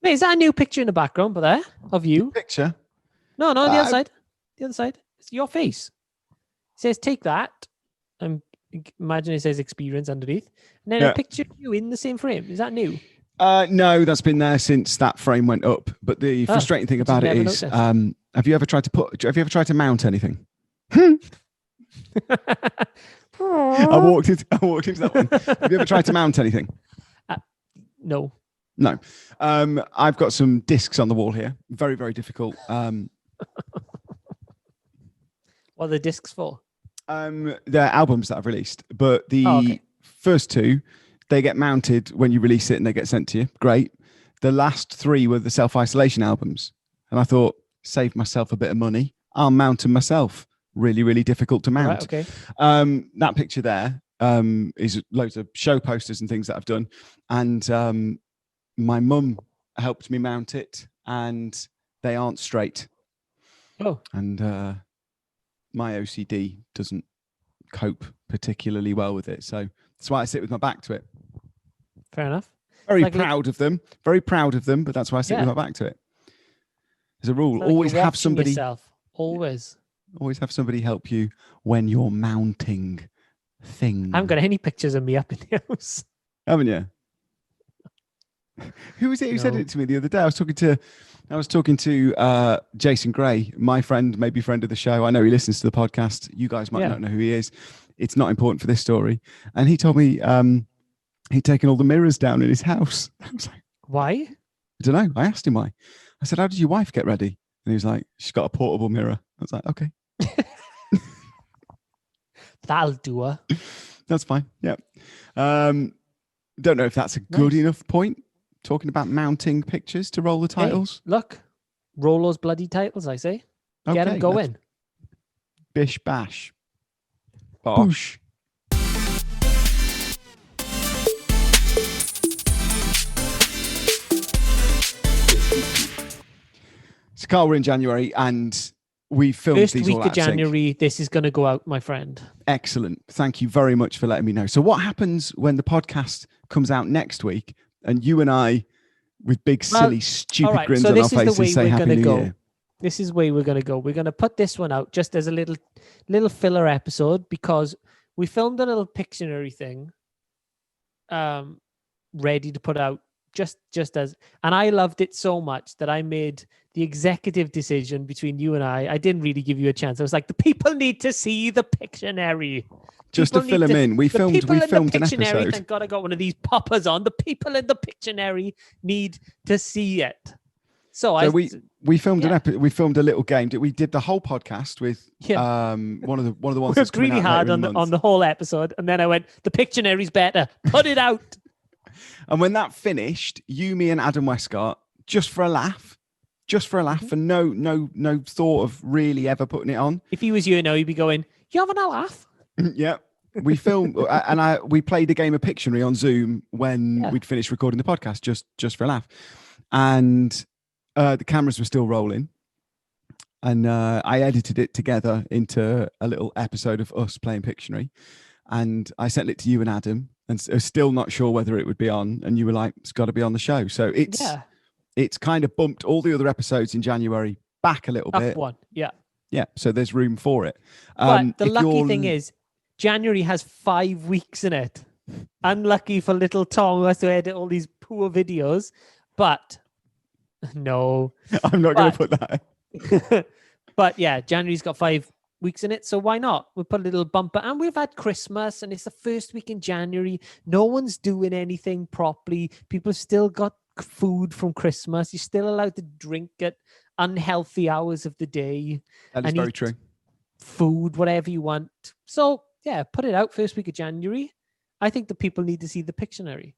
Wait, is that a new picture in the background, but there of you? Picture? No, the other side. The other side. It's your face. It says take that. Imagine it says experience underneath. And then a picture of you in the same frame. Is that new? No, that's been there since that frame went up. But the frustrating thing about it is, have you ever tried to mount anything? I walked into that one. Have you ever tried to mount anything? No. No. I've got some discs on the wall here. Very, very difficult. What are the discs for? They're albums that I've released, but the first two, they get mounted when you release it and they get sent to you. Great. The last three were the self-isolation albums. And I thought, save myself a bit of money. I'll mount them myself. Really, really difficult to mount. Right, okay. That picture there is loads of show posters and things that I've done. And my mum helped me mount it and they aren't straight. Oh. And my OCD doesn't cope particularly well with it. So that's why I sit with my back to it. Fair enough. Very proud of them, but that's why I sit with my back to it. There's a rule. Always have somebody. Yourself. Always have somebody help you when you're mounting things. I haven't got any pictures of me up in the house. Haven't you? Who was it who said it to me the other day? I was talking to Jason Gray, my friend, maybe friend of the show. I know he listens to the podcast. You guys might not know who he is. It's not important for this story. And he told me he'd taken all the mirrors down in his house. I was like, why? I don't know. I asked him why. I said, how did your wife get ready? And he was like, she's got a portable mirror. I was like, okay. That'll do her. That's fine. Yeah. Don't know if that's a good enough point. Talking about mounting pictures to roll the titles. Hey, look, roll those bloody titles, I say. Get them going. Bish bash. Bosh. So Carl, we're in January and we filmed First these week all of January. This is going to go out, my friend. Excellent. Thank you very much for letting me know. So what happens when the podcast comes out next week and you and I, with big, silly, stupid grins on our faces, say Happy New Year? This is the way we're going to go. We're going to put this one out just as a little filler episode because we filmed a little Pictionary thing ready to put out just as, and I loved it so much that I made the executive decision between you and I didn't really give you a chance. I was like, the people need to see the Pictionary. Just to fill them in. We filmed an episode. Thank God I got one of these poppers on. The people in the Pictionary need to see it. So we filmed an episode. We filmed a little game. We did the whole podcast with one of the ones. We worked really hard on the whole episode, and then I went, the Pictionary's better. Put it out. And when that finished, you, me, and Adam Westcott, just for a laugh, for no thought of really ever putting it on. If he was you now, he'd be going, "You having a laugh?" Yeah. We filmed and we played a game of Pictionary on Zoom when we'd finished recording the podcast, just for a laugh, and the cameras were still rolling, and I edited it together into a little episode of us playing Pictionary, and I sent it to you and Adam, and still not sure whether it would be on, and you were like, "It's got to be on the show." So it's kind of bumped all the other episodes in January back a little bit. One, yeah. So there's room for it. But the lucky thing is, January has 5 weeks in it. Unlucky for little Tom who has to edit all these poor videos. But no. I'm not going to put that. But yeah, January's got 5 weeks in it. So why not? We'll put a little bumper. And we've had Christmas and it's the first week in January. No one's doing anything properly. People still got food from Christmas. You're still allowed to drink at unhealthy hours of the day. That is very true. Food, whatever you want. So yeah, put it out first week of January. I think the people need to see the Pictionary.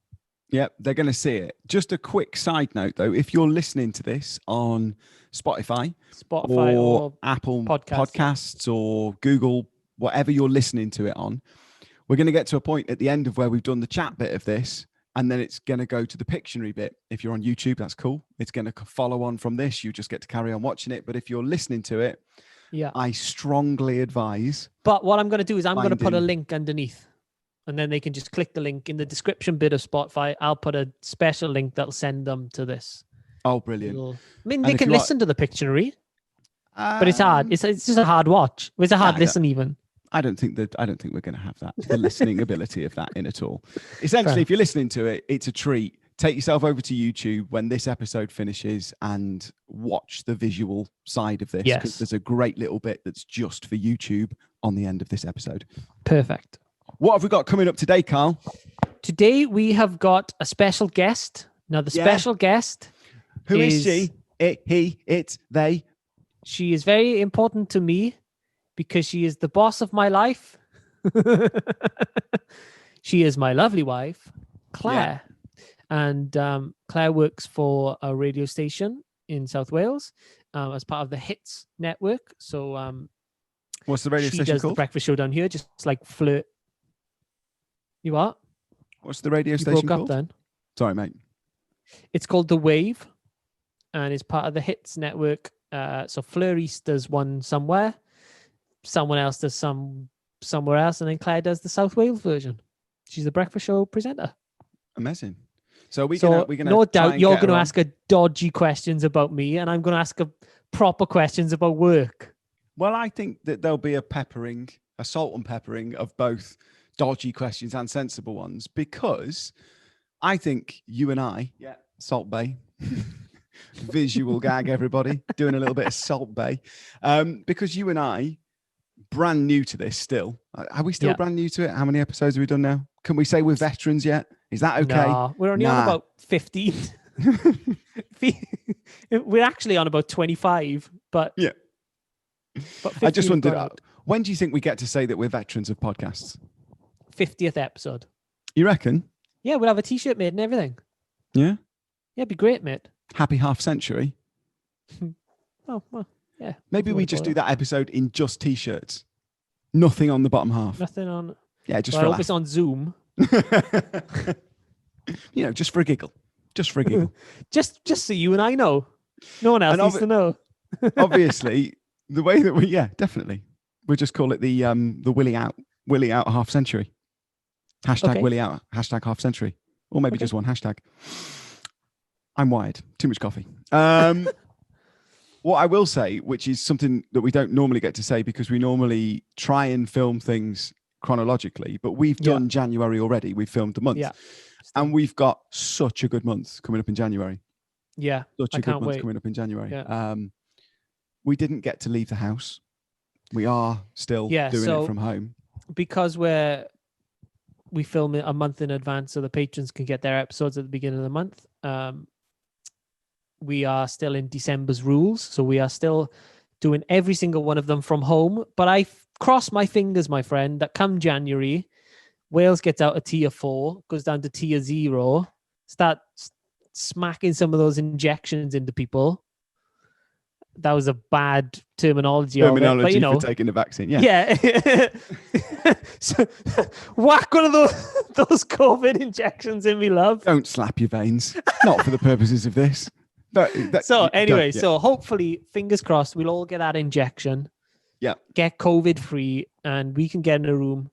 Yeah, they're going to see it. Just a quick side note, though. If you're listening to this on Spotify or Apple Podcasts or Google, whatever you're listening to it on, we're going to get to a point at the end of where we've done the chat bit of this, and then it's going to go to the Pictionary bit. If you're on YouTube, that's cool. It's going to follow on from this. You just get to carry on watching it. But if you're listening to it, I strongly advise. But what I'm going to do is I'm going to put a link underneath, and then they can just click the link in the description bit of Spotify. I'll put a special link that'll send them to this. Oh, brilliant. I mean, And they if can you are- listen to the Pictionary, but it's hard. It's just a hard watch. It's a hard listen even. I don't think we're going to have the listening ability of that in at all. Essentially, if you're listening to it, it's a treat. Take yourself over to YouTube when this episode finishes and watch the visual side of this, because there's a great little bit that's just for YouTube on the end of this episode. Perfect. What have we got coming up today, Carl? Today we have got a special guest. Now, the special guest. Who is she? It, he, it, they. She is very important to me because she is the boss of my life. She is my lovely wife, Claire. Yeah. And Claire works for a radio station in South Wales as part of the Hits network. So what's the radio station called? She does the breakfast show down here, just like Flirt. You what? What's the radio station called? You broke up then. Sorry, mate. It's called The Wave, and it's part of the Hits network. So Fleuris does one somewhere, someone else does somewhere else, and then Claire does the South Wales version. She's the breakfast show presenter. Amazing. So we're gonna no doubt you're going to ask her dodgy questions about me, and I'm going to ask her proper questions about work. Well, I think that there'll be a salt and peppering of both dodgy questions and sensible ones, because I think you and I, Salt Bay, visual gag, everybody, doing a little bit of Salt Bay, because you and I, brand new to this still. Are we still brand new to it? How many episodes have we done now? Can we say we're veterans yet? Is that okay? No, we're only on about 15. We're actually on about 25, but yeah. I just wondered, when do you think we get to say that we're veterans of podcasts? 50th episode. You reckon? Yeah, we'll have a t-shirt made and everything. Yeah? Yeah, it'd be great, mate. Happy half century. Oh, well, yeah. Maybe we just do that episode in just t-shirts. Nothing on the bottom half. Nothing on... Yeah, just I for a hope laugh. it's on Zoom. Just for a giggle. Just for a giggle. just so you and I know. No one else needs to know. Obviously, the way that definitely. We'll just call it the Willy out half century. Hashtag Willy out, hashtag half century. Or maybe just one hashtag. I'm wired. Too much coffee. What I will say, which is something that we don't normally get to say because we normally try and film things chronologically, but we've done January already. We've filmed the month. Yeah. And we've got such a good month coming up in January. Yeah. Such a good month coming up in January. Yeah. We didn't get to leave the house. We are still doing it from home. Because we film it a month in advance so the patrons can get their episodes at the beginning of the month. We are still in December's rules, so we are still doing every single one of them from home. But I cross my fingers, my friend, that come January, Wales gets out of tier 4, goes down to tier 0, start smacking some of those injections into people. That was a bad terminology of it, but, for taking the vaccine. Yeah. So, whack one of those COVID injections in me, love. Don't slap your veins. Not for the purposes of this. So hopefully, fingers crossed, we'll all get that injection. Yeah. Get COVID free, and we can get in a room,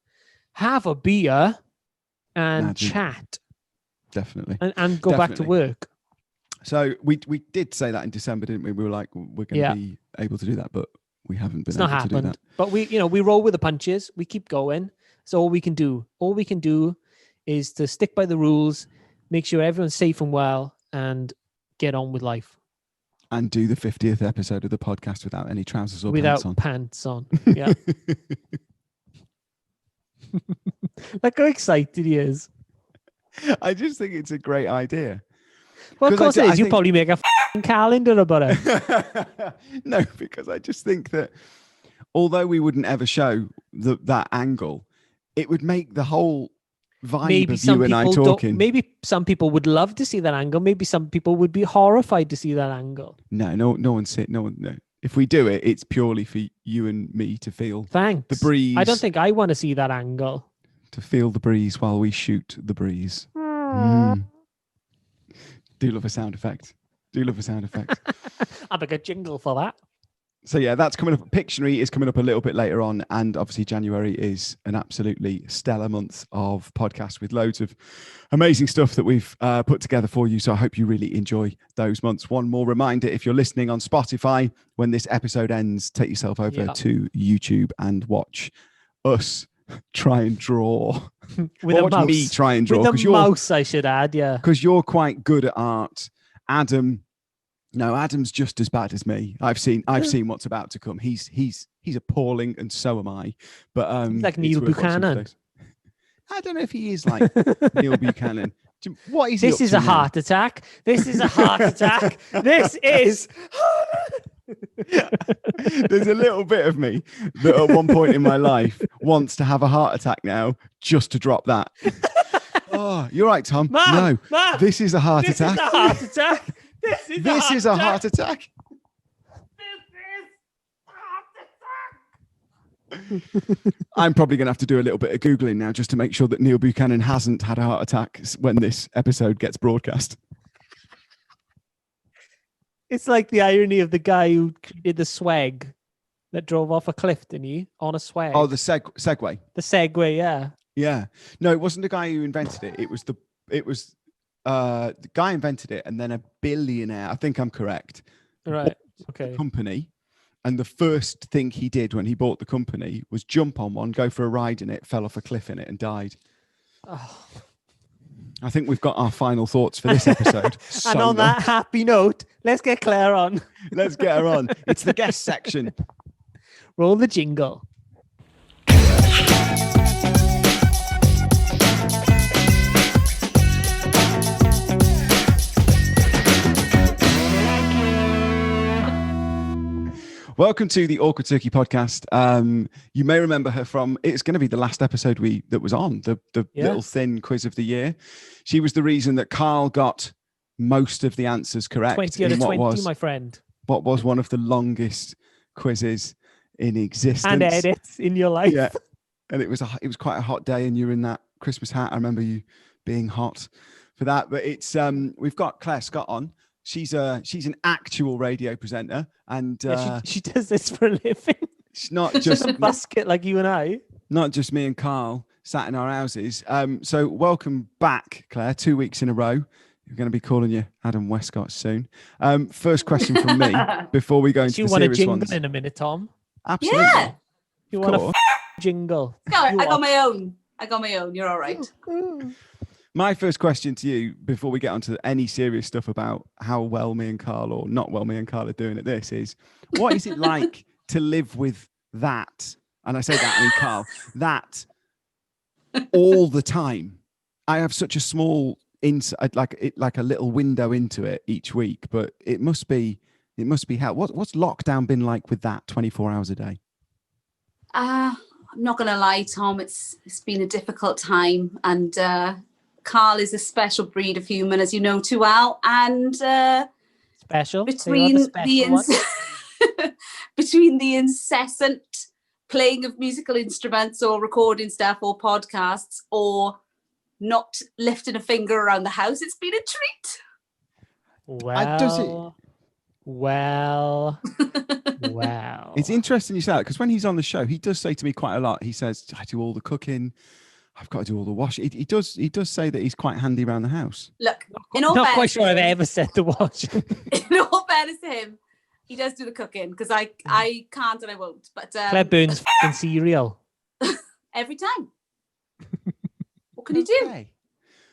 have a beer, and chat. Definitely. And go back to work. So we did say that in December, didn't we? We were like, we're going to be able to do that, but we haven't been able to do that. But we roll with the punches. We keep going. So all we can do. All we can do is to stick by the rules, make sure everyone's safe and well, and get on with life. And do the 50th episode of the podcast without any trousers or pants on. Yeah. Look how excited he is. I just think it's a great idea. Well, of course it is. You probably make a calendar about it. No, because I just think that although we wouldn't ever show that angle, it would make the whole vibe of you and I talking. Maybe some people would love to see that angle. Maybe some people would be horrified to see that angle. No one's it. No. If we do it, it's purely for you and me to feel the breeze. I don't think I want to see that angle. To feel the breeze while we shoot the breeze. Do love a sound effect. I'll make a jingle for that. So yeah, that's coming up. Pictionary is coming up a little bit later on, and obviously January is an absolutely stellar month of podcasts with loads of amazing stuff that we've put together for you. So I hope you really enjoy those months. One more reminder: if you're listening on Spotify, when this episode ends, take yourself over to YouTube and watch us try and draw. With a watch mouse. Me try and draw. With a mouse, I should add. Yeah, because you're quite good at art, Adam. No, Adam's just as bad as me. I've seen what's about to come. He's appalling, and so am I. But he's like Neil Buchanan. I don't know if he is like Neil Buchanan. What is he? This is a heart attack. This is a heart attack. This is. There's a little bit of me that at one point in my life wants to have a heart attack now, just to drop that. Oh, you're right, Tom. Mom, this is a heart attack. This is a heart attack. This is a heart attack. I'm probably going to have to do a little bit of Googling now just to make sure that Neil Buchanan hasn't had a heart attack when this episode gets broadcast. It's like the irony of the guy who created the swag that drove off a cliff, didn't he? On a swag. Oh, the Segway. The Segway, yeah. Yeah. No, it wasn't the guy who invented it. It was the guy invented it, and then a billionaire, I think I'm correct, right? Okay. The company, and the first thing he did when he bought the company was jump on one, go for a ride in it, fell off a cliff in it, and died. Oh. I think we've got our final thoughts for this episode. And on that happy note, let's get Claire on. Let's get her on. It's the guest section. Roll the jingle. Welcome to the Awkward Turkey podcast. You may remember her from, it's going to be the last episode that was on, the little thin quiz of the year. She was the reason that Carl got most of the answers correct. 20 out of 20, my friend. What was one of the longest quizzes in existence. And edits in your life. Yeah. And it was quite a hot day, and you were in that Christmas hat. I remember you being hot for that. But it's we've got Claire Scott on. She's an actual radio presenter, and she does this for a living. It's not just a basket like you and I. Not just me and Carl sat in our houses. So welcome back, Claire. 2 weeks in a row. We're going to be calling you Adam Westcott soon. First question from me before we go into the serious ones. You want a jingle in a minute, Tom? Absolutely. Yeah. You want a jingle? No, I got my own. You're all right. My first question to you before we get onto any serious stuff about how well me and Carl or not well me and Carl are doing at this is, what is it like to live with that? And I say that, I mean, Carl, that all the time. I have such a small inside, like a little window into it each week, but it must be hell. What's lockdown been like with that 24 hours a day? I'm not going to lie, Tom, it's been a difficult time, and Carl is a special breed of human, as you know too well, and special between between the incessant playing of musical instruments or recording stuff or podcasts or not lifting a finger around the house, it's been a treat. Well. It's interesting you say that, because when he's on the show, he does say to me quite a lot. He says, I do all the cooking. I've got to do all the washing. He does say that he's quite handy around the house. Look, not quite sure I've ever said the washing. In all fairness to him, he does do the cooking, because I can't and I won't. But Claire burns cereal every time. What can you do?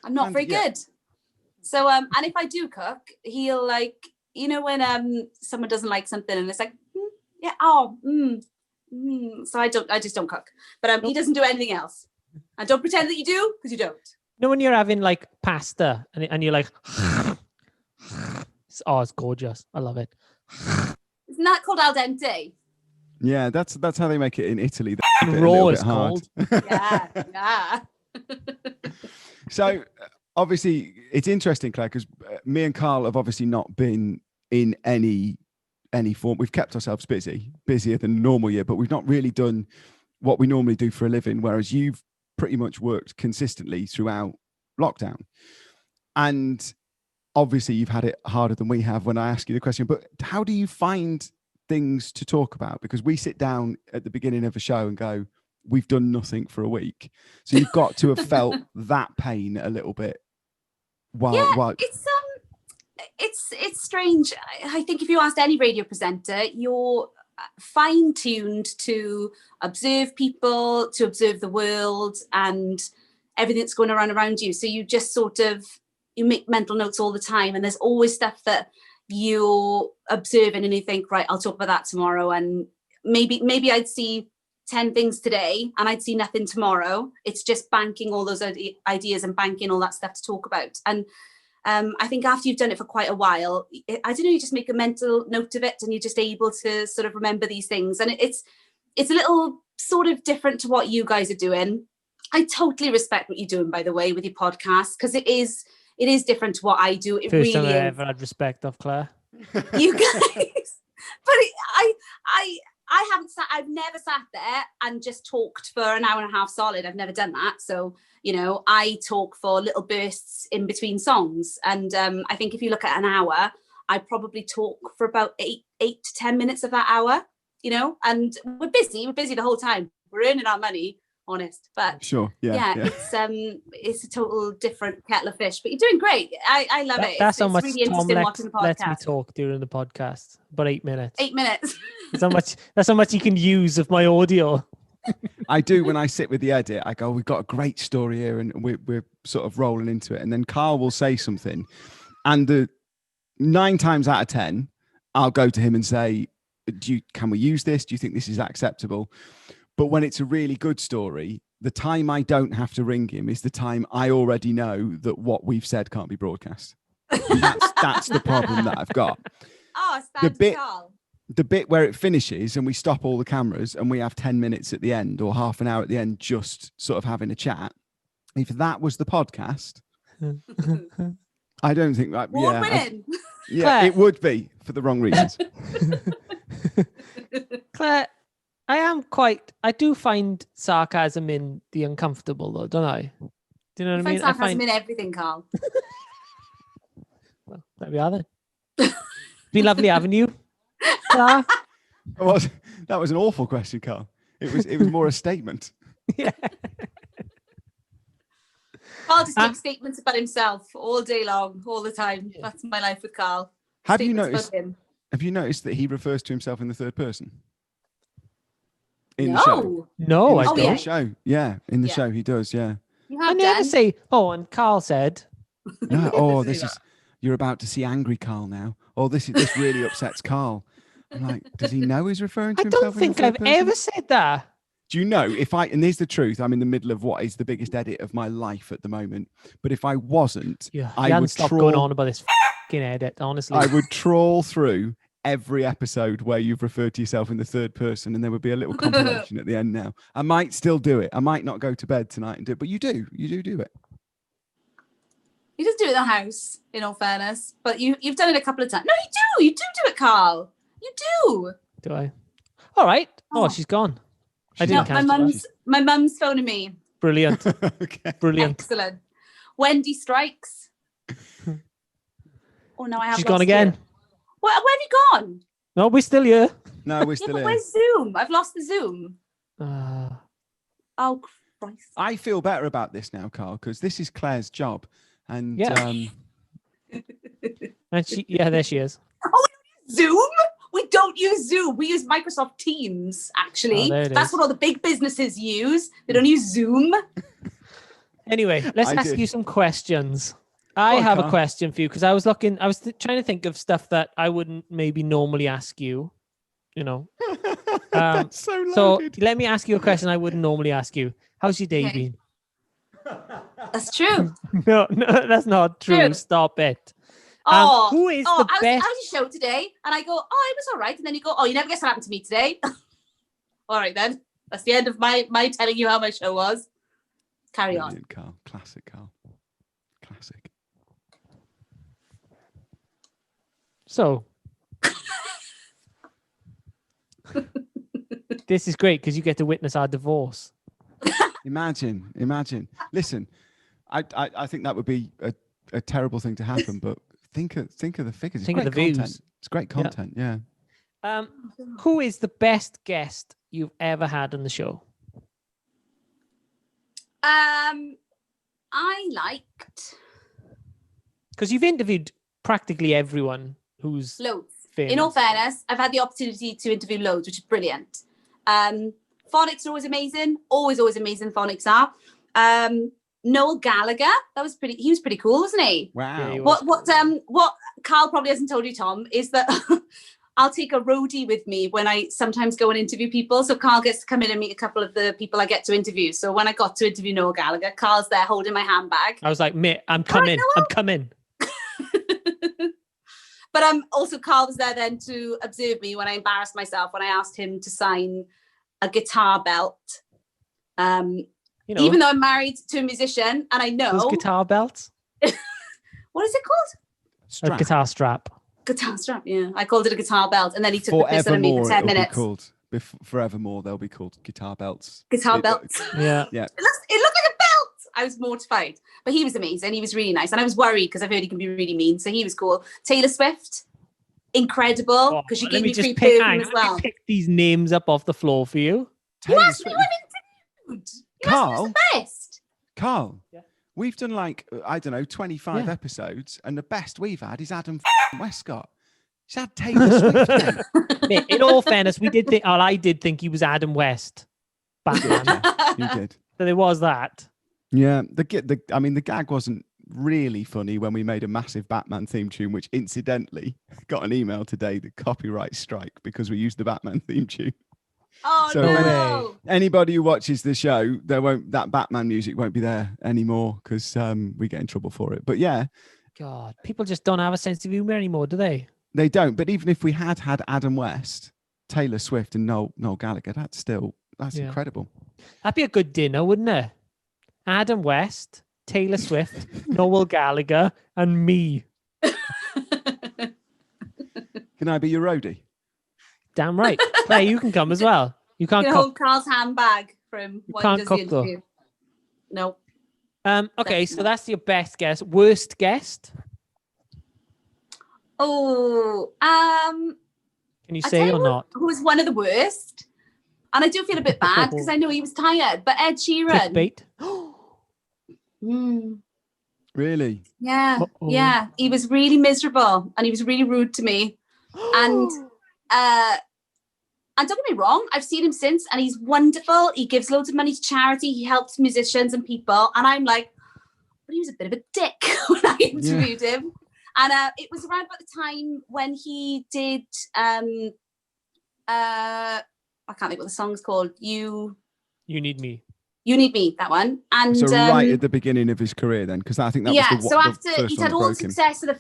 I'm not very good. So and if I do cook, he'll when someone doesn't like something and it's like so I just don't cook. But he doesn't do anything else. And don't pretend that you do, because you don't. You know when you're having like pasta and you're like, it's gorgeous. I love it. Isn't that called al dente? Yeah, that's how they make it in Italy. Raw is called. Yeah. So obviously it's interesting, Claire, because me and Carl have obviously not been in any form. We've kept ourselves busier than a normal year, but we've not really done what we normally do for a living, whereas you've pretty much worked consistently throughout lockdown. And obviously you've had it harder than we have when I ask you the question, but how do you find things to talk about, because we sit down at the beginning of a show and go, we've done nothing for a week. So you've got to have felt that pain a little bit. While it's strange. I think if you asked any radio presenter, you're fine-tuned to observe people, to observe the world and everything that's going around you. So you just sort of, you make mental notes all the time, and there's always stuff that you're observing and you think, right, I'll talk about that tomorrow. And maybe I'd see 10 things today and I'd see nothing tomorrow. It's just banking all those ideas and banking all that stuff to talk about. And I think after you've done it for quite a while, I don't know, you just make a mental note of it and you're just able to sort of remember these things. And it's a little sort of different to what you guys are doing. I totally respect what you're doing, by the way, with your podcast, because it is different to what I do. It First time really I is. ever had respect of Claire. You guys, but I've never sat there and just talked for an hour and a half solid. I've never done that. So, you know, I talk for little bursts in between songs. And I think if you look at an hour, I probably talk for about 8 to 10 minutes of that hour, you know, and we're busy the whole time. We're earning our money, honest, but sure. Yeah. it's a total different kettle of fish, but you're doing great. I love it. That's how much really Tom interesting watching the podcast. lets me talk during the podcast. About 8 minutes. 8 minutes. That's how much he can use of my audio. I do. When I sit with the edit, I go, we've got a great story here, and we're sort of rolling into it. And then Carl will say something, and the 9 times out of 10, I'll go to him and say, can we use this? Do you think this is acceptable? But when it's a really good story, the time I don't have to ring him is the time I already know that what we've said can't be broadcast. That's the problem that I've got. Oh, the bit where it finishes and we stop all the cameras and we have 10 minutes at the end or half an hour at the end, just sort of having a chat. If that was the podcast, I don't think that. Claire, it would be for the wrong reasons. Claire, I do find sarcasm in the uncomfortable, though, don't I? Do you know what I mean? Sarcasm in everything, Carl. Well, there we are then. It's been lovely having you, Claire. That was an awful question, Carl. It was more a statement. Yeah. Carl just gives statements about himself all day long, all the time. Yeah. That's my life with Carl. Have you noticed that he refers to himself in the third person? In the show. No, I don't. In the show. Yeah, in the show he does, yeah. I never say, and Carl said. No, you're about to see angry Carl now. This really upsets Carl. I'm like, does he know he's referring to himself? I don't think I've ever said that. Do you know, and here's the truth, I'm in the middle of what is the biggest edit of my life at the moment. But if I wasn't, I would stop going on about this fucking edit, honestly. I would trawl through every episode where you've referred to yourself in the third person, and there would be a little compilation at the end now. I might still do it. I might not go to bed tonight and do it, but you do it. You just do it in the house, in all fairness. But you've done it a couple of times. No, you do it, Carl. You do. Do I? All right. Oh, she's gone. I didn't catch my mum's phoning me. Brilliant. Okay. Brilliant. Excellent. Wendy strikes. Oh no, I have. She's gone again. Where have you gone? No, we're still here. No, we're still here. Where's Zoom? I've lost the Zoom. Oh Christ. I feel better about this now, Carl, because this is Claire's job. And and there she is. Oh, Zoom? We don't use Zoom. We use Microsoft Teams, actually. That's what all the big businesses use. They don't use Zoom. Anyway, let's ask you some questions. I have a question for you, because I was trying to think of stuff that I wouldn't maybe normally ask you, you know. That's so loaded. So let me ask you a question I wouldn't normally ask you. How's your day been? That's true. No, that's not true. Stop it. Who is the best? I was your show today, and I go, it was all right. And then you go, you never guess what happened to me today. All right, then. That's the end of my telling you how my show was. Carry on. Carl. Classic, Carl. Classic. So, this is great because you get to witness our divorce. Imagine. Listen, I think that would be a terrible thing to happen, but think of the figures. Think of the views. It's great content, yeah. Who is the best guest you've ever had on the show? I liked Because you've interviewed practically everyone who's loads. famous. In all fairness, I've had the opportunity to interview loads, which is brilliant. Phonics are always amazing. Always amazing. Phonics are. Noel Gallagher, he was pretty cool, wasn't he? Wow. Yeah, What Carl probably hasn't told you, Tom, is that I'll take a roadie with me when I sometimes go and interview people. So Carl gets to come in and meet a couple of the people I get to interview. So when I got to interview Noel Gallagher, Carl's there holding my handbag. I was like, mate, I'm coming. I'm coming. But also Carl was there then to observe me when I embarrassed myself when I asked him to sign a guitar belt. Even though I'm married to a musician and I know... Those guitar belts? What is it called? A guitar strap. Guitar strap, yeah. I called it a guitar belt and then he took the piss out of me for 10 minutes. Forevermore, they'll be called guitar belts. Guitar belts. Yeah. It looked like a belt. I was mortified. But he was amazing. He was really nice. And I was worried because I've heard he can be really mean. So he was cool. Taylor Swift, incredible. Because she gave me free perfume as well. Pick these names up off the floor for you. You asked me what I'm interviewed. Carl, the best. Carl, yeah. We've done 25 episodes, and the best we've had is Adam Westcott. He's had Taylor Swift. Mate, in all fairness, I did think he was Adam West. Batman. You did. So there was that. Yeah, the gag wasn't really funny when we made a massive Batman theme tune, which incidentally got an email today, the copyright strike, because we used the Batman theme tune. Oh, so no. Anybody who watches the show, that Batman music won't be there anymore because we get in trouble for it. But yeah. God, people just don't have a sense of humor anymore, do they? They don't. But even if we had Adam West, Taylor Swift and Noel Gallagher, that's incredible. That'd be a good dinner, wouldn't it? Adam West, Taylor Swift, Noel Gallagher, and me. Can I be your roadie? Damn right. Claire, you can come as well. You can't hold Carl's handbag from what he does the interview. No. Okay, so that's your best guest. Worst guest? Oh, can you say or not? Who was one of the worst? And I do feel a bit bad because I know he was tired. But Ed Sheeran. Clickbait. Really? Yeah. Uh-oh. Yeah. He was really miserable and he was really rude to me. And don't get me wrong, I've seen him since and he's wonderful. He gives loads of money to charity. He helps musicians and people. And I'm like, but he was a bit of a dick when I interviewed him. And it was around about the time when he did, I can't think what the song's called. You Need Me. You Need Me, that one. And so right at the beginning of his career then, because I think that was the so after he's had all the success of the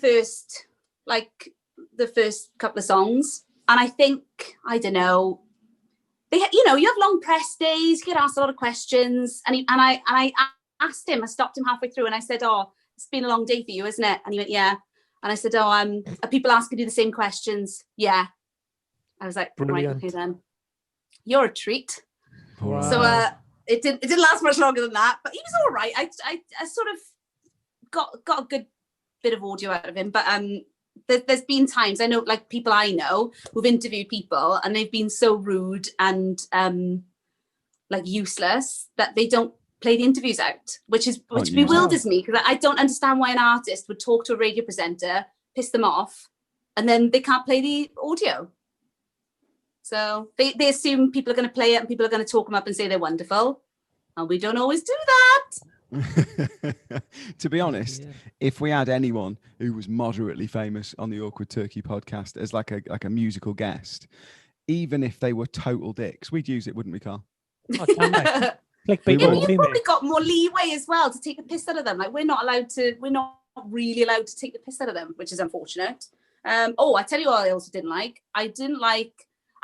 first couple of songs. And I think, I don't know, you have long press days, you get asked a lot of questions. And I asked him, I stopped him halfway through and I said, oh, it's been a long day for you, isn't it? And he went, yeah. And I said, oh, are people asking you the same questions? Yeah. I was like, brilliant. Right, okay then. You're a treat. Wow. So it didn't last much longer than that, but he was all right. I sort of got a good bit of audio out of him, but there's been times I know, like people I know who've interviewed people and they've been so rude and like useless that they don't play the interviews out, which bewilders me because I don't understand why an artist would talk to a radio presenter, piss them off, and then they can't play the audio. So they assume people are going to play it and people are going to talk them up and say they're wonderful, and we don't always do that. To be honest, if we had anyone who was moderately famous on the Awkward Turkey podcast as like a musical guest, even if they were total dicks, we'd use it, wouldn't we, Carl? Oh, damn right. You've probably got more leeway as well to take the piss out of them. Like we're not really allowed to take the piss out of them, which is unfortunate. I tell you what I also didn't like.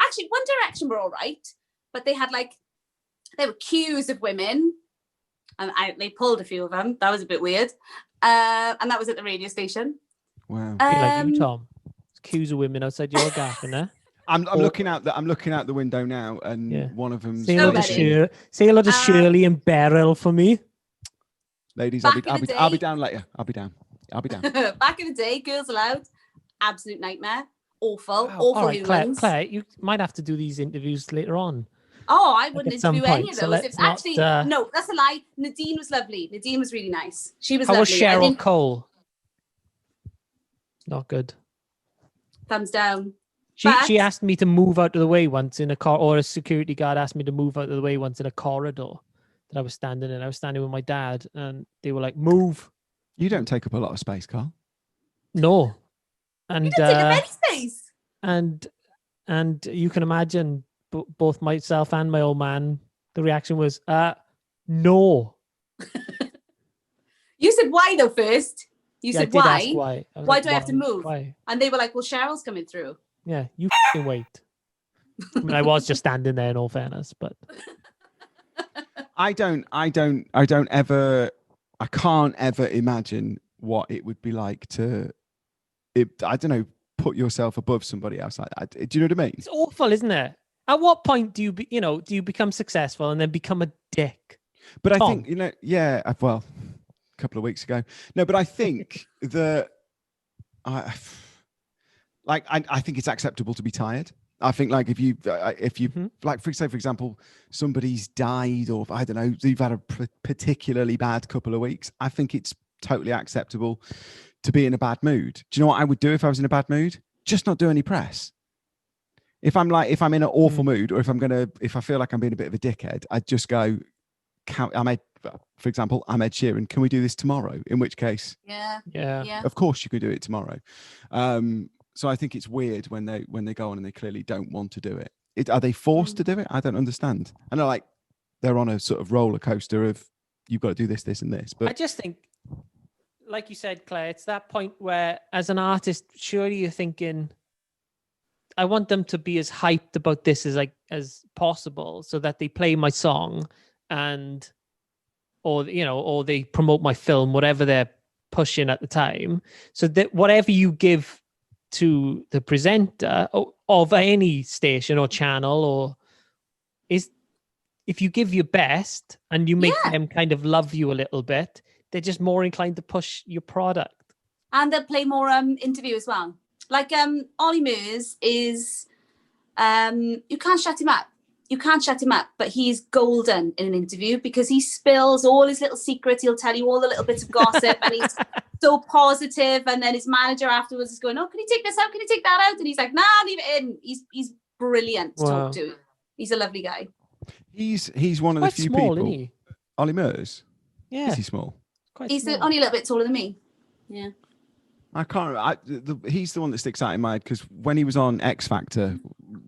Actually, One Direction were all right, but they were queues of women. And they pulled a few of them. That was a bit weird. And that was at the radio station. Wow. Like you, Tom. There's queues of women outside your gaff, in there. I'm looking out the window now, and one of them. Say hello to Shirley and Beryl for me, ladies. I'll be down later. I'll be down. Back in the day, Girls Aloud, absolute nightmare. awful, Wow. awful All right, humans. Claire, you might have to do these interviews later on. Oh, I wouldn't at some interview any point, of so those. let's Actually, not, no, that's a lie. Nadine was lovely. Nadine was really nice. She was How was lovely. I Cheryl think Cole? Not good. thumbs down. She asked me to move out of the way once in a car, or a security guard asked me to move out of the way once in a corridor that I was standing in. I was standing with my dad, and they were like, "Move." You don't take up a lot of space, Carl. No, and You don't take up any space. and you can imagine both myself and my old man. The reaction was, "No." You said why though first. You Yeah, said I did why. ask why. I was Why like, do I have to move? Why? And they were like, "Well, Cheryl's coming through." Yeah, you wait. I mean, I was just standing there in all fairness, but I can't ever imagine what it would be like to, I don't know, put yourself above somebody else like that. Do you know what I mean? it's awful, isn't it? At what point do you become successful and then become a dick? But Tom. I think, well, a couple of weeks ago. No, but I think that I think it's acceptable to be tired. I think like if you like, for example, somebody's died, or I don't know, you've had a particularly bad couple of weeks. I think it's totally acceptable to be in a bad mood. Do you know what I would do if I was in a bad mood? Just not do any press. If I'm in an awful mood, or if I feel like I'm being a bit of a dickhead, I'd just go, for example, I'm Ed Sheeran. Can we do this tomorrow? In which case, yeah, of course you could do it tomorrow. So I think it's weird when they go on and they clearly don't want to do it. Are they forced to do it? I don't understand. I know, like, they're on a sort of roller coaster of you've got to do this, this, and this. But I just think, like you said, Claire, it's that point where, as an artist, surely you're thinking, I want them to be as hyped about this as possible, so that they play my song or they promote my film, whatever they're pushing at the time, so that whatever you give to the presenter of any station or channel is, if you give your best and you make them kind of love you a little bit, they're just more inclined to push your product. and they'll play more interview as well. Like Ollie Murs is, you can't shut him up. You can't shut him up, but he's golden in an interview because he spills all his little secrets. He'll tell you all the little bits of gossip, and he's so positive. And then his manager afterwards is going, "Oh, can you take this out? Can you take that out?" And he's like, "Nah, leave it in." He's brilliant to talk to. He's a lovely guy. He's one of the few small, people. Isn't he? Ollie Murs. Yeah, Is he small? He's only a little bit taller than me. Yeah. I can't. He's the one that sticks out in my head because when he was on X Factor,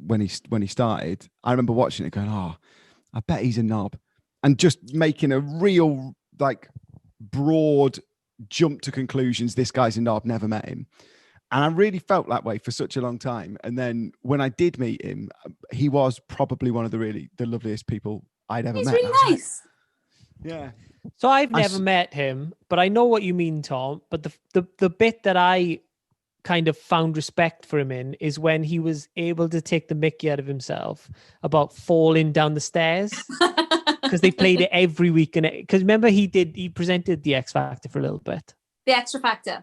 when he started, I remember watching it going, "Oh, I bet he's a knob," and just making a real broad jump to conclusions. This guy's a knob. Never met him, and I really felt that way for such a long time. And then when I did meet him, he was probably one of the loveliest people I'd ever met. He's really nice. Yeah. So I've never met him, but I know what you mean, Tom. But the bit that I kind of found respect for him in is when he was able to take the mickey out of himself about falling down the stairs, because they played it every week. And because remember, he presented the X Factor for a little bit. The Extra Factor.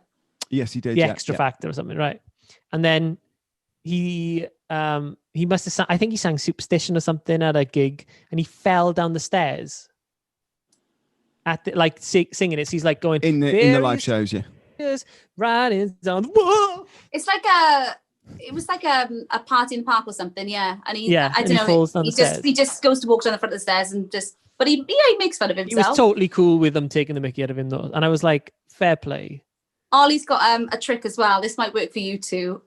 Yes, he did. The Extra Factor or something, right? And then he must have I think he sang Superstition or something at a gig, and he fell down the stairs. At singing it, so he's like going in the live shows, riding down the wall. It's like it was like a party in the park or something, yeah. And I don't know, falls down the stairs. He just goes to walk down the front of the stairs and but he makes fun of himself. He was totally cool with them taking the mickey out of him though, and I was like, fair play. Ollie's got a trick as well. This might work for you too.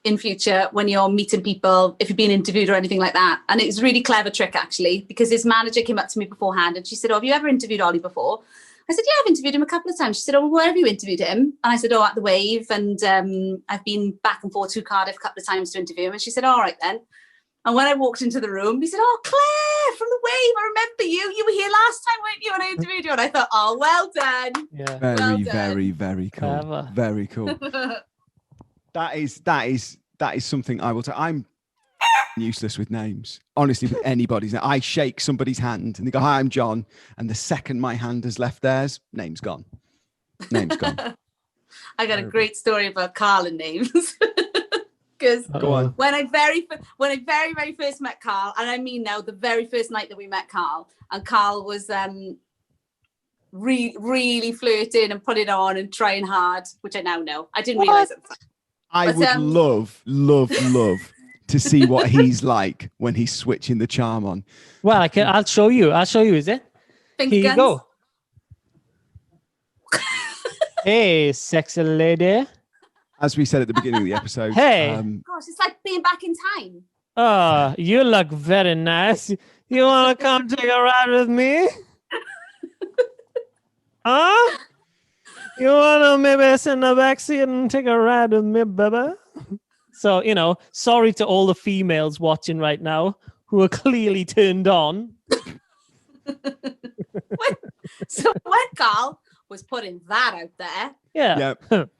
In future, when you're meeting people, if you're being interviewed or anything like that. And it was a really clever trick, actually, because his manager came up to me beforehand and she said, "Oh, have you ever interviewed Ollie before?" I said, "Yeah, I've interviewed him a couple of times." She said, "Oh, where have you interviewed him?" And I said, "Oh, at the Wave. And I've been back and forth to Cardiff a couple of times to interview him." And she said, "All right, then." And when I walked into the room, he said, "Oh, Claire from the Wave, I remember you. You were here last time, weren't you? And I interviewed you." And I thought, "Oh, well done." Yeah. Very, well done. very, very cool. Clever. Very cool. That is something I will tell. I'm useless with names. Honestly, with anybody's name. I shake somebody's hand and they go, "Hi, I'm John." And the second my hand has left theirs, name's gone. Name's gone. I got a great story about Carl and names. Because Go on. when I very first met Carl, and I mean now the very first night that we met Carl, and Carl was really flirting and putting on and trying hard, which I now know. I didn't realise at the time. I would love to see what he's like when he's switching the charm on. Well, I'll show you. Is it? Finger Here you guns. go. Hey, sexy lady. As we said at the beginning of the episode. Hey. Gosh, it's like being back in time. Oh, you look very nice. You want to come take a ride with me? Huh? You want to maybe sit in the backseat and take a ride with me, baby? So, sorry to all the females watching right now who are clearly turned on. So when Carl was putting that out there, Yeah.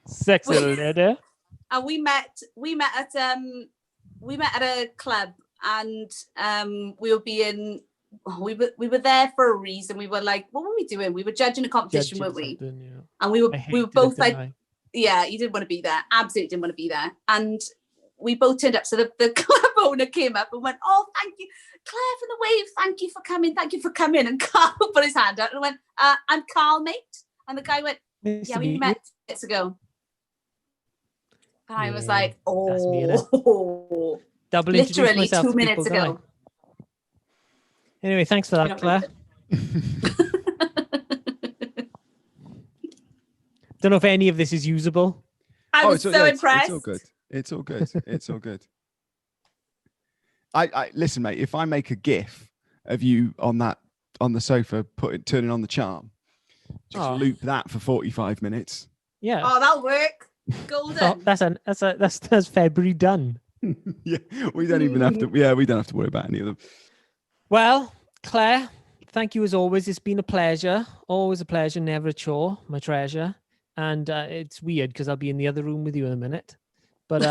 Sexy lady. and we met at a club, and we were there for a reason. We were like, what were we doing? We were judging a competition, weren't we? Yeah. And we were both like, I? yeah, you didn't want to be there. Absolutely didn't want to be there. And we both turned up. So the club owner came up and went, oh, thank you, Claire from the Wave. Thank you for coming. And Carl put his hand out and went, I'm Carl, mate. And the guy went, yeah, we met minutes ago. And I was like, oh, double literally 2 minutes ago. Anyway, thanks for that, Claire. Don't know if any of this is usable. I was so impressed. It's all good. I listen, mate. If I make a GIF of you on the sofa, turning on the charm, just loop that for 45 minutes. Yeah. Oh, that'll work. Golden. That's February done. Yeah, we don't even have to. Yeah, we don't have to worry about any of them. Well, Claire, thank you as always. It's been a pleasure. Always a pleasure, never a chore, my treasure. And it's weird because I'll be in the other room with you in a minute. But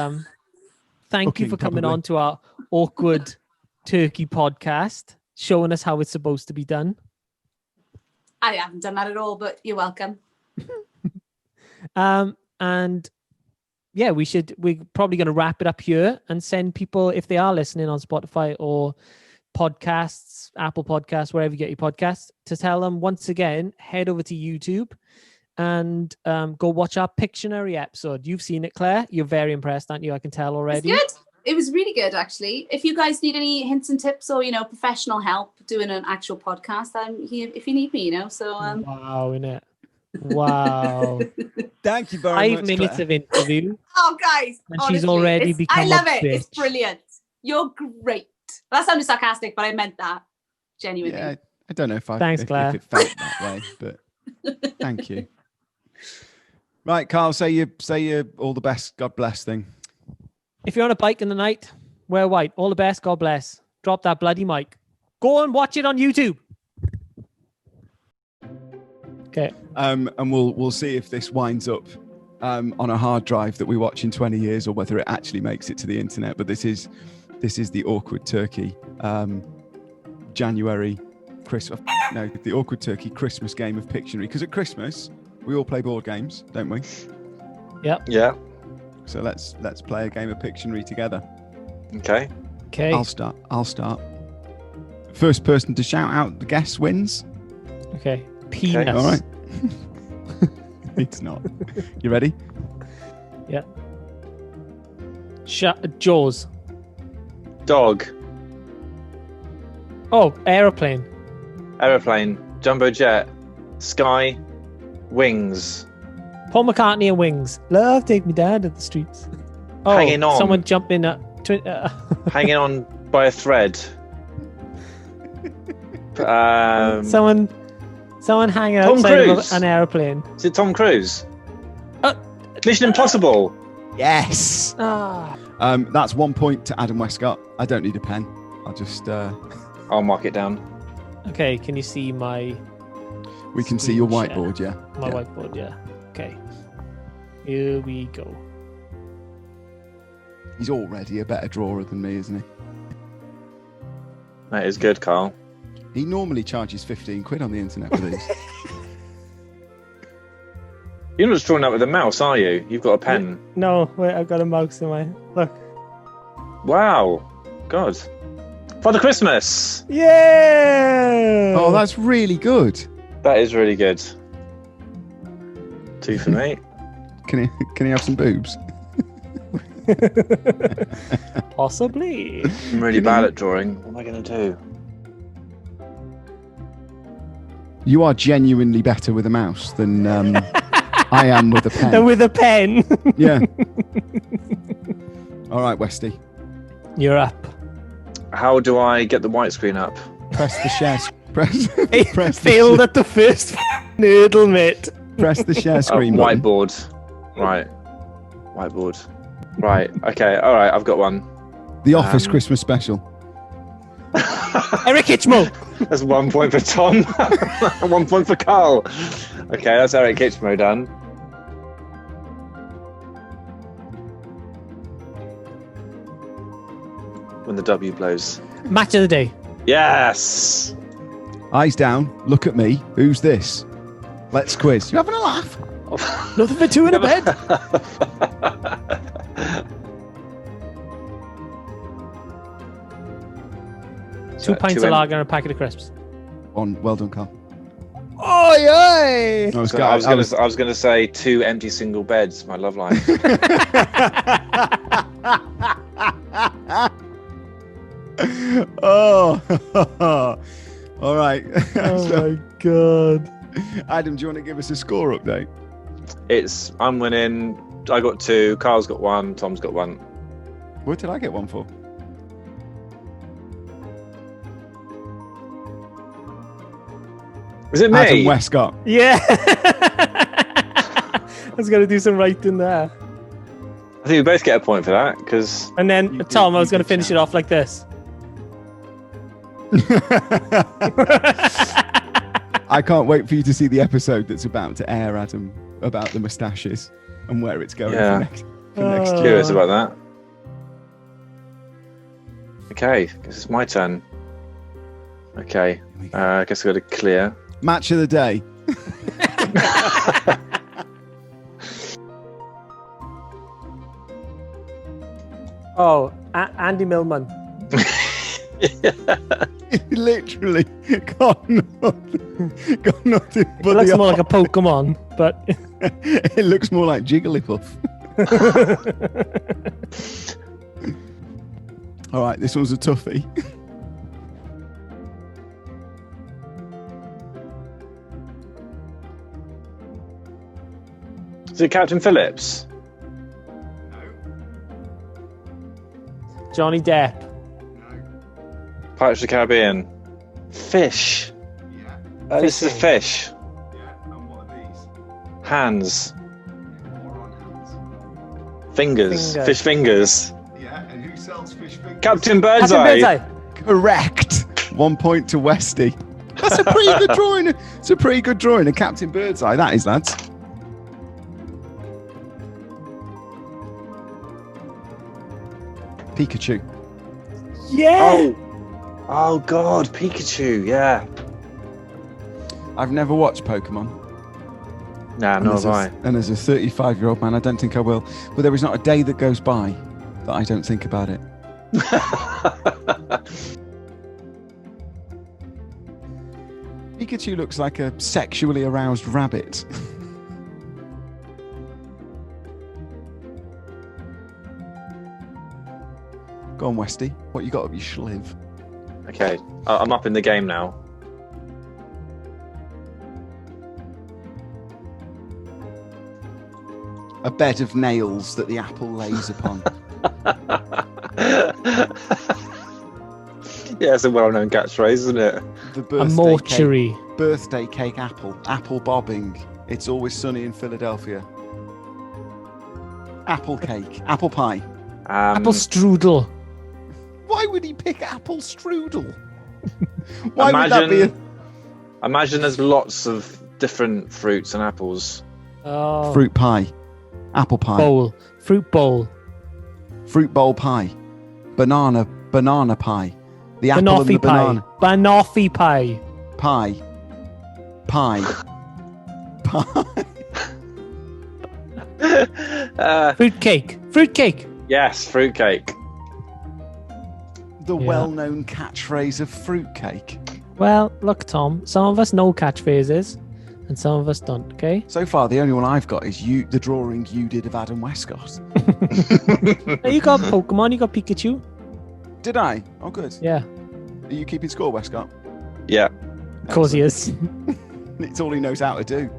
thank you for coming on to our awkward turkey podcast, showing us how it's supposed to be done. I haven't done that at all, but you're welcome. And yeah, we're probably going to wrap it up here and send people, if they are listening on Spotify or podcasts, Apple Podcasts, wherever you get your podcasts, to tell them once again, head over to YouTube and go watch our Pictionary episode. You've seen it, Claire. You're very impressed, aren't you? I can tell already. It's good. It was really good, actually. If you guys need any hints and tips or, professional help doing an actual podcast, I'm here if you need me, So wow, innit? Wow. Thank you very much. 5 minutes of interview. Oh, guys. And honestly, she's already become I love a it. bitch. It's brilliant. You're great. That sounded sarcastic, but I meant that genuinely. Yeah, I don't know if Claire. if it felt that way, but thank you. Right, Carl, say you all the best, God bless thing. If you're on a bike in the night, wear white. All the best, God bless. Drop that bloody mic. Go and watch it on YouTube. Okay. And we'll see if this winds up on a hard drive that we watch in 20 years, or whether it actually makes it to the internet. But this is the Awkward Turkey January Christmas. No, the Awkward Turkey Christmas game of Pictionary. Because at Christmas we all play board games, don't we? Yep. Yeah. So let's play a game of Pictionary together. Okay. I'll start. First person to shout out the guess wins. Okay. Penis. Okay, all right. It's not. You ready? Yeah. Jaws. Dog. Oh, aeroplane. Aeroplane. Jumbo jet. Sky. Wings. Paul McCartney and Wings. Love, take me down to the streets. Oh, Hanging on. Someone jumping up. Hanging on by a thread. Someone hanging Tom outside Cruise. of an aeroplane. Is it Tom Cruise? Mission Impossible. Yes. Ah. That's 1 point to Adam Westcott. I don't need a pen. I'll just. I'll mark it down. Okay, can you see my? We can see your screen share? whiteboard, yeah. My whiteboard, yeah. Okay. Here we go. He's already a better drawer than me, isn't he? That is good, Carl. He normally charges 15 quid on the internet for these. You're not just drawing that with a mouse, are you? You've got a pen. No, wait, I've got a mouse in my. Look. Wow. God. Father Christmas. Yeah. Oh, that's really good. That is really good. 2 for me. Can he have some boobs? Possibly. I'm really bad at drawing. What am I going to do? You are genuinely better with a mouse than I am with a pen. Than with a pen. Yeah. All right, Westy. You're up. How do I get the white screen up? Press the share. Press Failed at the first hurdle, mate. Press the share screen button. Whiteboard. Right. Whiteboard. Right. Okay. All right. I've got one. The Office Christmas special. Eric Hitchmo. That's 1 point for Tom. 1 point for Carl. Okay, that's Eric Hitchmo done. When the W blows. Match of the day. Yes. Eyes down. Look at me. Who's this? Let's quiz. You having a laugh? Nothing for two in a bed. 2 pints of lager and a packet of crisps. Well done, Carl. Oi, oi! I was going to say 2 empty single beds. My love life. Oh, all right. Oh my god. Adam, do you want to give us a score update? I'm winning. I got 2. Carl's got 1. Tom's got 1. What did I get 1 for? Is it me? Adam Westcott. Yeah. I was going to do some writing there. I think we both get a point for that because. And then, Tom, I was going to finish it off like this. I can't wait for you to see the episode that's about to air, Adam, about the moustaches and where it's going for next year. Curious about that. Okay, guess it's my turn. Okay, I guess I got to clear. Match of the day. Oh, Andy Millman. Literally got nothing but it looks more like a Pokemon, but it looks more like Jigglypuff. All right, this one's a toughie. Is it Captain Phillips? Johnny Depp. Pirates of the Caribbean. Fish. Yeah. This is a fish. Yeah. And what are these? Hands. More on hands. Fingers. Fish fingers. Yeah. And who sells fish fingers? Captain Birdseye. Correct. 1 point to Westy. That's a pretty good drawing. It's a pretty good drawing of Captain Birdseye. That is, lads. Pikachu. Yeah. Oh God, Pikachu. Yeah. I've never watched Pokemon. Nah, nor have I. And as a 35-year-old man, I don't think I will. But there is not a day that goes by that I don't think about it. Pikachu looks like a sexually aroused rabbit. Go on, Westy. What you got up your schliv? Okay, I'm up in the game now. A bed of nails that the apple lays upon. Yeah, it's a well-known catchphrase, isn't it? A mortuary. Birthday cake apple. Apple bobbing. It's always sunny in Philadelphia. Apple cake. Apple pie. Apple strudel. Why would he pick apple strudel? Why would that be Imagine there's lots of different fruits and apples. Oh. Fruit pie. Apple pie. Bowl. Fruit bowl. Fruit bowl pie. Banana pie. The apple and the banana. Banoffee pie. Pie. Fruit cake. Yes, fruitcake. the well-known catchphrase of fruitcake? Well, look, Tom, some of us know catchphrases and some of us don't, okay? So far, the only one I've got is the drawing you did of Adam Westcott. Now, you got Pokemon, you got Pikachu. Did I? Oh, good. Yeah. Are you keeping score, Westcott? Yeah. Of course he is. It's all he knows how to do.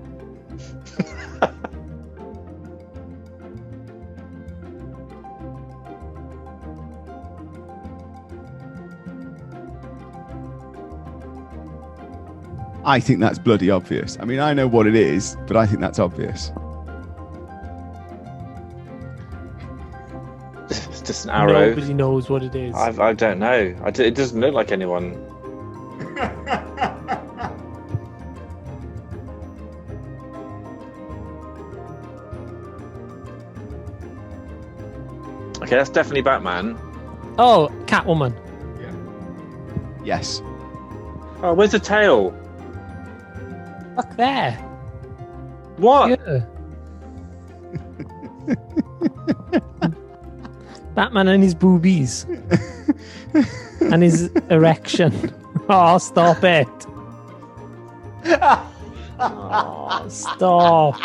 I think that's bloody obvious. I mean, I know what it is, but I think that's obvious. It's just an arrow. Nobody knows what it is. I don't know. It doesn't look like anyone. Okay, that's definitely Batman. Oh, Catwoman. Yes. Oh, where's the tail? Look there. What? Yeah. Batman and his boobies. And his erection. Oh, stop it. Oh, stop.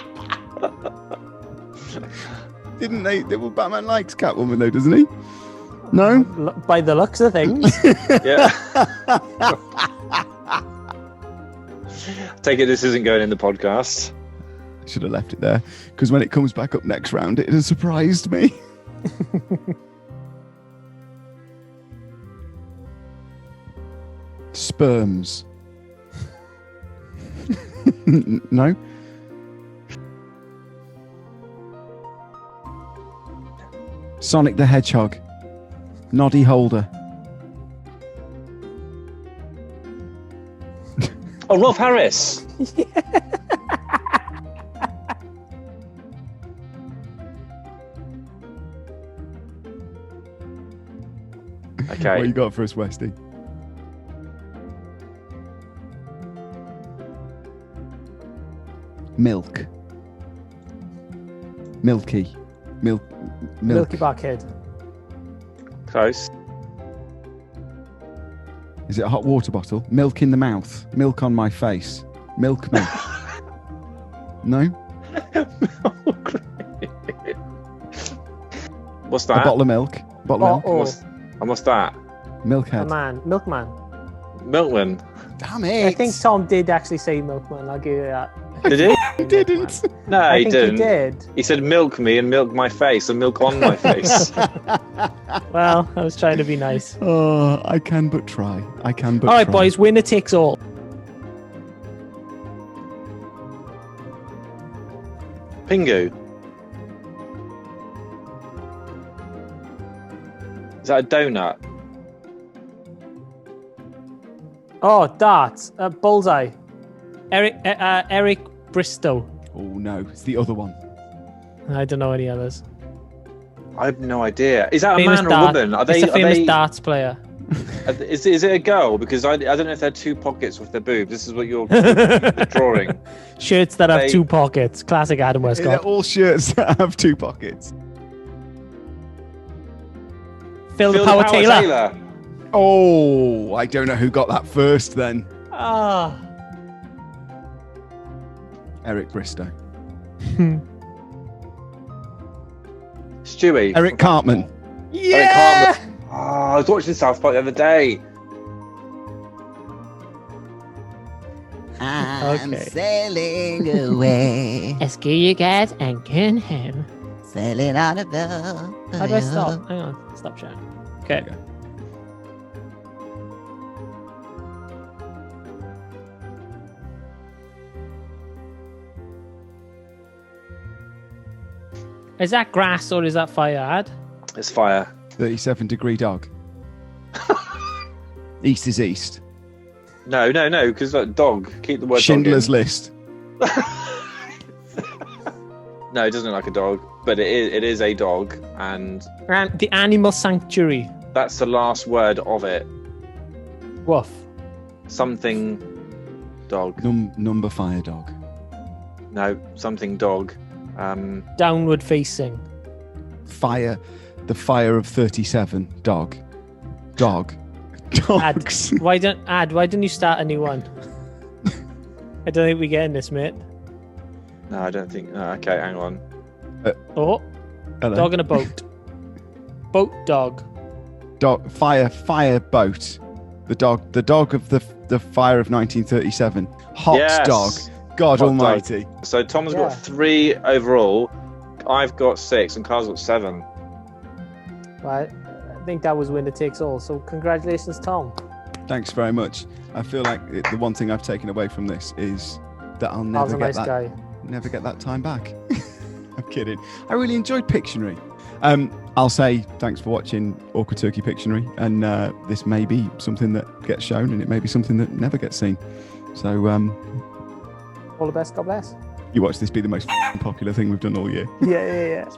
Didn't they? Well, Batman likes Catwoman though, doesn't he? No? By the looks of things. Yeah. Take it this isn't going in the podcast. Should have left it there, because when it comes back up next round, it has surprised me. Sperms. No? Sonic the Hedgehog. Noddy Holder. Oh, Rolf Harris. Okay. What you got for us, Westy? Milk. Milky. Milk. Milky Barkhead. Close. Is it a hot water bottle? Milk in the mouth. Milk on my face. Milk me. No? What's A that? bottle of milk. Bottle of milk. What's that? Milkhead. Milkman. Milkman. Damn it. I think Tom did actually say Milkman. I'll give you that. Did he? He didn't. No, I he think didn't. he did. He said milk me and milk my face and milk on my face. Well, I was trying to be nice. Oh, I can but try. I can but All right, try. boys, winner takes all. Pingu. Is that a donut? Oh, darts. Bullseye. Eric Bristow. Oh, no. It's the other one. I don't know any others. I have no idea. Is that Famous a man or a woman? Are they? It's a famous are they, darts player. Is it a girl? Because I don't know if they're two pockets with their boobs. This is what you're drawing. Shirts that have two pockets. Classic Adam They're Westcott. all shirts that have two pockets. Phil the Power Taylor. Oh, I don't know who got that first then. Ah. Eric Bristow. Stewie. Eric Cartman. Yeah. Eric Cartman. Oh, I was watching South Park the other day. I'm Okay. sailing away, Rescue you guys and get him. sailing on a boat. How do I stop? Hang on. Stop chatting. Okay. Is that grass or is that fire, Ad? It's fire. 37-degree dog. East is east. No, because that dog. Keep the word Schindler's dog in. List. No, it doesn't look like a dog, but it is a dog, and The Animal Sanctuary. that's the last word of it. Woof. Something dog. Number fire dog. No, something dog. Downward facing. Fire. The fire of 37 dog. dog. Dogs. Why don't you start a new one? I don't think we're getting this, mate. No, I don't think. No, okay, hang on. Oh, Hello. dog in a boat. Boat dog. Dog. Fire boat. The dog of the fire of 1937. Hot Yes. dog. God Hot almighty. So Tom's Yeah. got 3 overall. I've got 6, and Carl's got 7. Right. I think that was winner takes all. So congratulations, Tom. Thanks very much. I feel like the one thing I've taken away from this is that I'll Carl's never a get nice that. guy. Never get that time back. I'm kidding. I really enjoyed Pictionary. I'll say thanks for watching Awkward Turkey Pictionary, and this may be something that gets shown, and it may be something that never gets seen. So All the best. God bless. you watch this be the most popular thing we've done all year. Yeah.